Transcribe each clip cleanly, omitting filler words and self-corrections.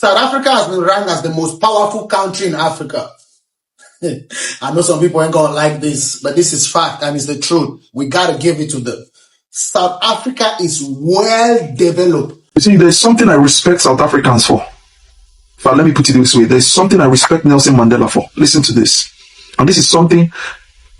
South Africa has been ranked as the most powerful country in Africa. I know some people ain't gonna like this, but this is fact and it's the truth. We gotta give it to them. South Africa is well developed. You see, there's something I respect South Africans for. But let me put it this way. There's something I respect Nelson Mandela for. Listen to this. And this is something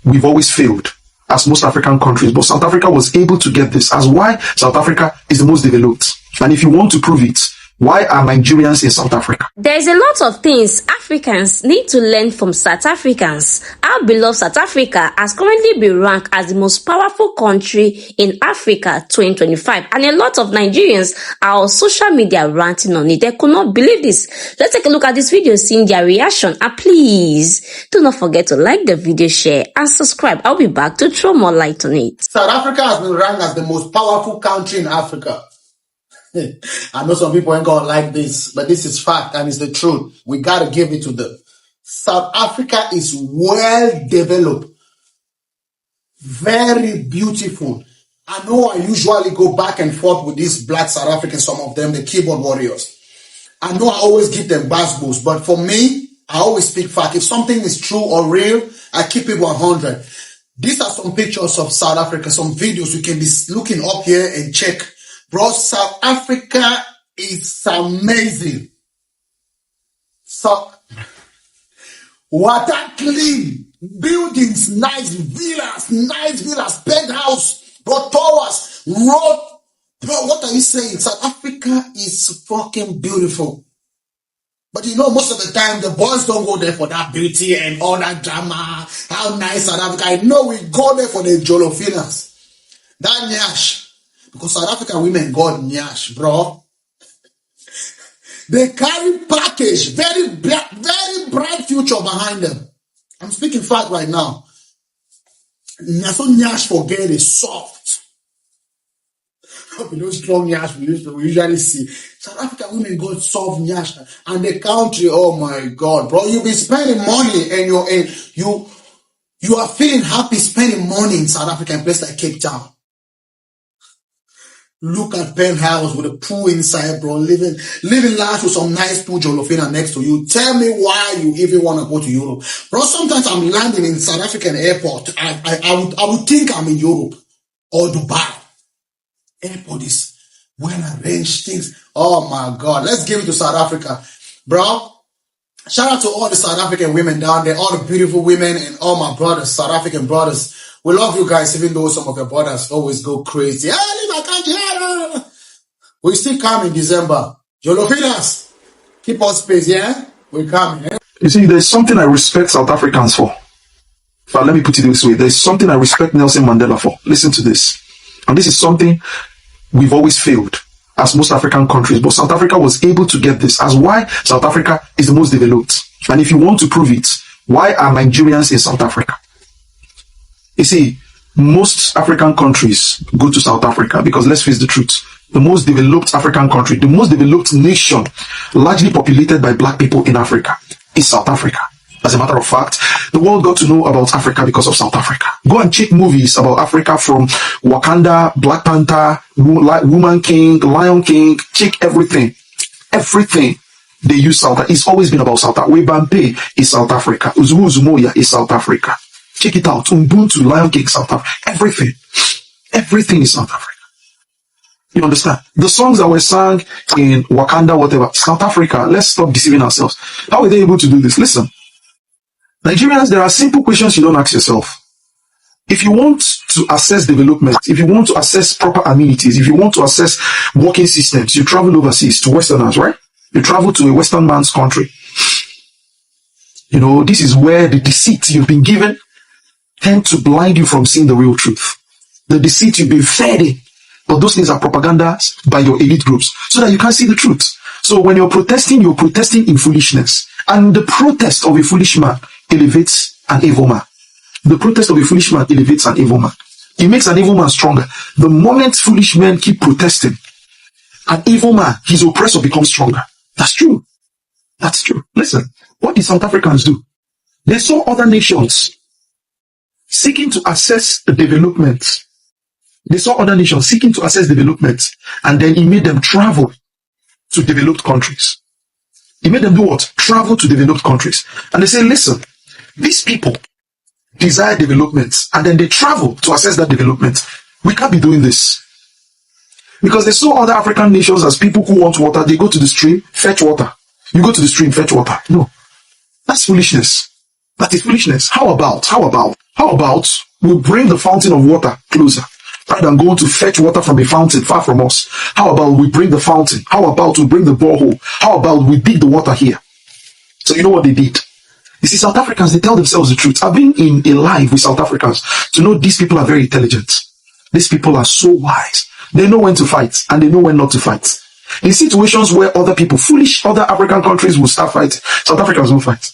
we've always failed as most African countries. But South Africa was able to get this as why South Africa is the most developed. And if you want to prove it, why are Nigerians in South Africa? There's a lot of things Africans need to learn from South Africans. Our beloved South Africa has currently been ranked as the most powerful country in Africa 2025. And a lot of Nigerians are on social media ranting on it. They could not believe this. Let's take a look at this video, seeing their reaction. And please, do not forget to like the video, share, and subscribe. I'll be back to throw more light on it. South Africa has been ranked as the most powerful country in Africa. I know some people ain't gonna like this, but this is fact and it's the truth. We gotta give it to them. South Africa is well developed, very beautiful. I know I usually go back and forth with these black South Africans, some of them, the keyboard warriors. I know I always give them bass boosts, but for me, I always speak fact. If something is true or real, I keep it 100. These are some pictures of South Africa, some videos you can be looking up here and check. Bro, South Africa is amazing. So, water clean, buildings, nice villas, penthouse, bro, towers, road. Bro, what are you saying? South Africa is fucking beautiful. But you know, most of the time, the boys don't go there for that beauty and all that drama. How nice South Africa. I know we go there for the jolofinas. That nyash. Because South African women got nyash, bro. They carry package, very bright future behind them. I'm speaking fact right now. So nyash for girl is soft. Those strong nyash we usually see. South African women got soft nyash. And the country, oh my God, bro. You've been spending money and you are feeling happy spending money in South Africa, in place like Cape Town. Look at penthouse with a pool inside, bro. Living life with some nice pool jolofina next to you. Tell me why you even want to go to Europe. Bro, sometimes I'm landing in South African airport. I would think I'm in Europe or Dubai. Airport is well arranged things. Oh my God. Let's give it to South Africa. Bro, shout out to all the South African women down there, all the beautiful women and all my brothers, South African brothers. We love you guys, even though some of your brothers always go crazy. Hey, leave my country. We still come in December. Jolofinas, keep us space, yeah? We come, yeah? You see, there's something I respect South Africans for. But let me put it this way. There's something I respect Nelson Mandela for. Listen to this. And this is something we've always failed as most African countries. But South Africa was able to get this as why South Africa is the most developed. And if you want to prove it, why are Nigerians in South Africa? You see, most African countries go to South Africa because let's face the truth. The most developed African country, the most developed nation, largely populated by black people in Africa, is South Africa. As a matter of fact, the world got to know about Africa because of South Africa. Go and check movies about Africa from Wakanda, Black Panther, Woman King, Lion King. Check everything. Everything they use South Africa. It's always been about South Africa. Webampe is South Africa. Uzumu Uzumoya is South Africa. Check it out. Ubuntu, Lion King, South Africa. Everything is South Africa. You understand? The songs that were sung in Wakanda, whatever, South Africa, let's stop deceiving ourselves. How were they able to do this? Listen, Nigerians, there are simple questions you don't ask yourself. If you want to assess development, if you want to assess proper amenities, if you want to assess working systems, you travel overseas to Westerners, right? You travel to a Western man's country. You know, this is where the deceit you've been given tend to blind you from seeing the real truth. The deceit you've been fed in. But those things are propaganda by your elite groups so that you can't see the truth. So when you're protesting in foolishness. And the protest of a foolish man elevates an evil man. The protest of a foolish man elevates an evil man. It makes an evil man stronger. The moment foolish men keep protesting, an evil man, his oppressor becomes stronger. That's true. That's true. Listen, what did South Africans do? They saw other nations seeking to assess the development. They saw other nations seeking to assess development, and then it made them travel to developed countries. It made them do what? Travel to developed countries. And they say, listen, these people desire development, and then they travel to access that development. We can't be doing this. Because they saw other African nations as people who want water. They go to the stream, fetch water. You go to the stream, fetch water. No, that's foolishness. That is foolishness. How about we bring the fountain of water closer rather than going to fetch water from a fountain far from us? How about we bring the fountain? How about we bring the borehole? How about we dig the water here? So you know what they did? You see, South Africans, they tell themselves the truth. I've been in a live with South Africans to know these people are very intelligent. These people are so wise. They know when to fight and they know when not to fight. In situations where other people, foolish other African countries will start fighting, South Africans won't fight.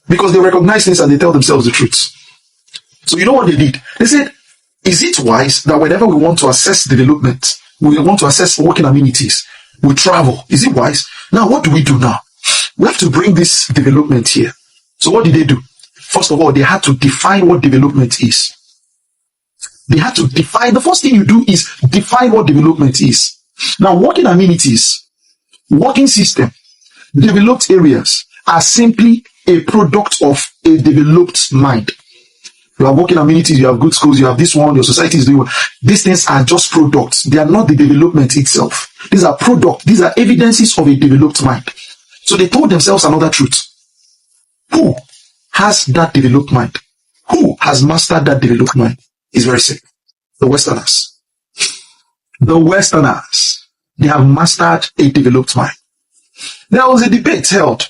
Because they recognize things and they tell themselves the truth. So you know what they did? They said, is it wise that whenever we want to assess development, we want to assess working amenities, we travel? Is it wise? Now, what do we do now? We have to bring this development here. So what did they do? First of all, they had to define what development is. They had to define, the first thing you do is define what development is. Now, working amenities, working system, developed areas are simply a product of a developed mind. You have working amenities, you have good schools, you have this one, your society is doing well. These things are just products. They are not the development itself. These are products. These are evidences of a developed mind. So they told themselves another truth. Who has that developed mind? Who has mastered that developed mind? It's very simple. The Westerners. The Westerners. They have mastered a developed mind. There was a debate held.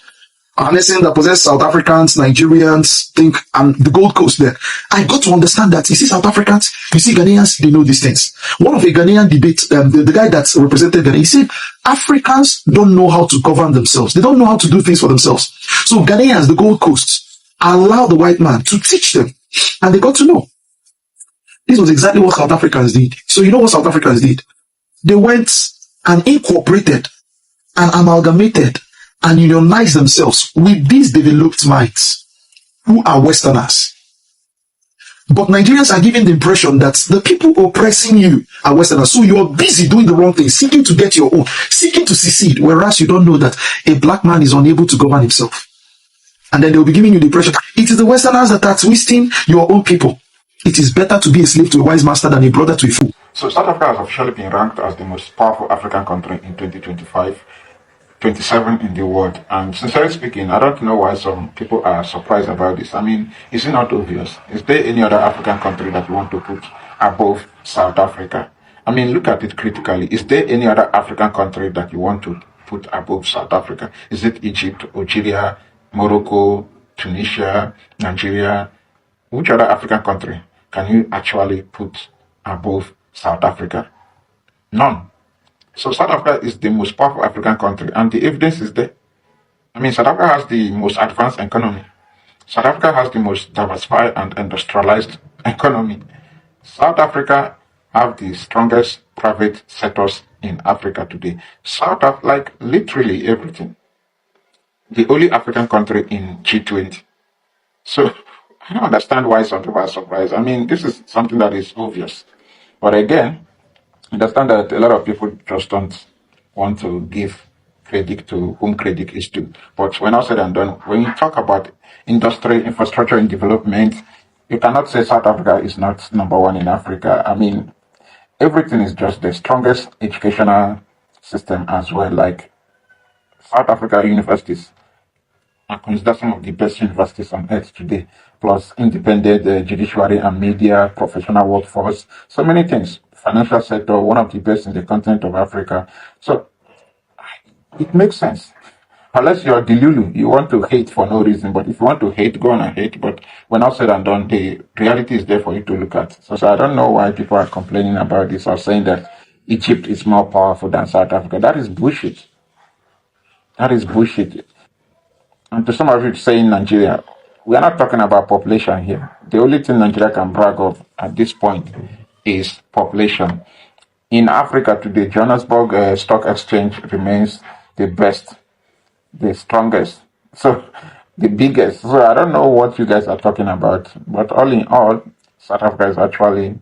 And listen, that possess South Africans, Nigerians, and the Gold Coast there. I got to understand that, you see South Africans, you see Ghanaians, they know these things. One of the Ghanaian debates, the guy that represented Ghana, he said, Africans don't know how to govern themselves. They don't know how to do things for themselves. So Ghanaians, the Gold Coast, allow the white man to teach them. And they got to know. This was exactly what South Africans did. So you know what South Africans did? They went and incorporated and amalgamated and unionize themselves with these developed minds who are Westerners. But Nigerians are giving the impression that the people oppressing you are Westerners. So you're busy doing the wrong thing, seeking to get your own, seeking to secede, whereas you don't know that a black man is unable to govern himself. And then they'll be giving you the impression, it is the Westerners that are twisting your own people. It is better to be a slave to a wise master than a brother to a fool. So South Africa has officially been ranked as the most powerful African country in 2025. 27 in the world, and sincerely speaking, I don't know why some people are surprised about this. I mean, is it not obvious? Is there any other African country that you want to put above South Africa? I mean, look at it critically. Is there any other African country that you want to put above South Africa? Is it Egypt, Algeria, Morocco, Tunisia, Nigeria? Which other African country can you actually put above South Africa? None. So South Africa is the most powerful African country, and the evidence is there. I mean, South Africa has the most advanced economy. South Africa has the most diversified and industrialized economy. South Africa have the strongest private sectors in Africa today. South Africa, like literally everything. The only African country in G20. So I don't understand why some people are surprised. I mean, this is something that is obvious. But again, understand that a lot of people just don't want to give credit to whom credit is due. But when all said and done, when you talk about industry, infrastructure, and development, you cannot say South Africa is not number one in Africa. I mean, everything is just the strongest educational system as well. Like South Africa universities are considered some of the best universities on earth today, plus independent judiciary and media, professional workforce, so many things. Financial sector, one of the best in the continent of Africa. So it makes sense. Unless you're Delulu, you want to hate for no reason. But if you want to hate, go on and hate. But when all said and done, the reality is there for you to look at. So I don't know why people are complaining about this or saying that Egypt is more powerful than South Africa. That is bullshit. That is bullshit. And to some of you saying Nigeria, we are not talking about population here. The only thing Nigeria can brag of at this point is population. In Africa today, Johannesburg Stock Exchange remains the best, the strongest, so the biggest. So I don't know what you guys are talking about, but all in all, South Africa is actually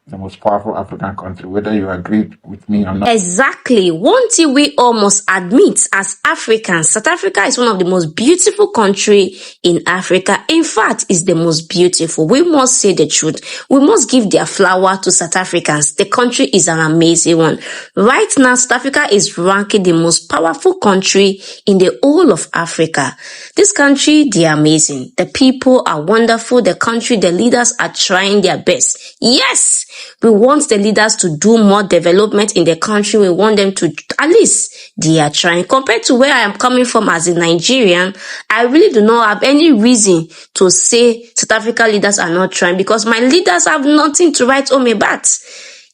the most powerful African country, whether you agreed with me or not. Exactly. One thing we all must admit as Africans, South Africa is one of the most beautiful countries in Africa. In fact, it's the most beautiful. We must say the truth. We must give their flower to South Africans. The country is an amazing one. Right now, South Africa is ranking the most powerful country in the whole of Africa. This country, they are amazing. The people are wonderful. The country, the leaders are trying their best. Yes, we want the leaders to do more development in the country. We want them to, at least they are trying. Compared to where I am coming from as a Nigerian, I really do not have any reason to say South Africa leaders are not trying, because my leaders have nothing to write home about.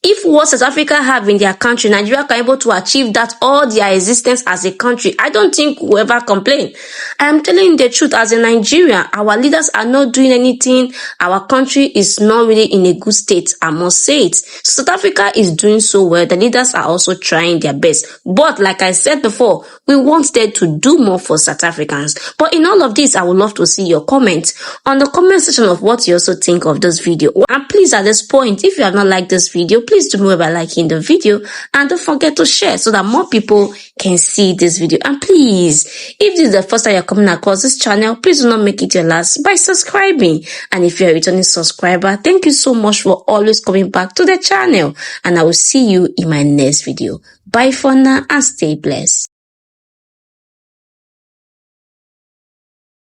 If what South Africa have in their country, Nigeria can be able to achieve that all their existence as a country, I don't think we'll ever complain. I am telling you the truth, as a Nigerian, our leaders are not doing anything. Our country is not really in a good state, I must say it. South Africa is doing so well. The leaders are also trying their best. But like I said before, we want them to do more for South Africans. But in all of this, I would love to see your comments on the comment section of what you also think of this video. And please, at this point, if you have not liked this video, please do more by liking the video, and don't forget to share so that more people can see this video. And please, if this is the first time you're coming across this channel, please do not make it your last by subscribing. And if you're a returning subscriber, thank you so much for always coming back to the channel, and I will see you in my next video. Bye for now and stay blessed.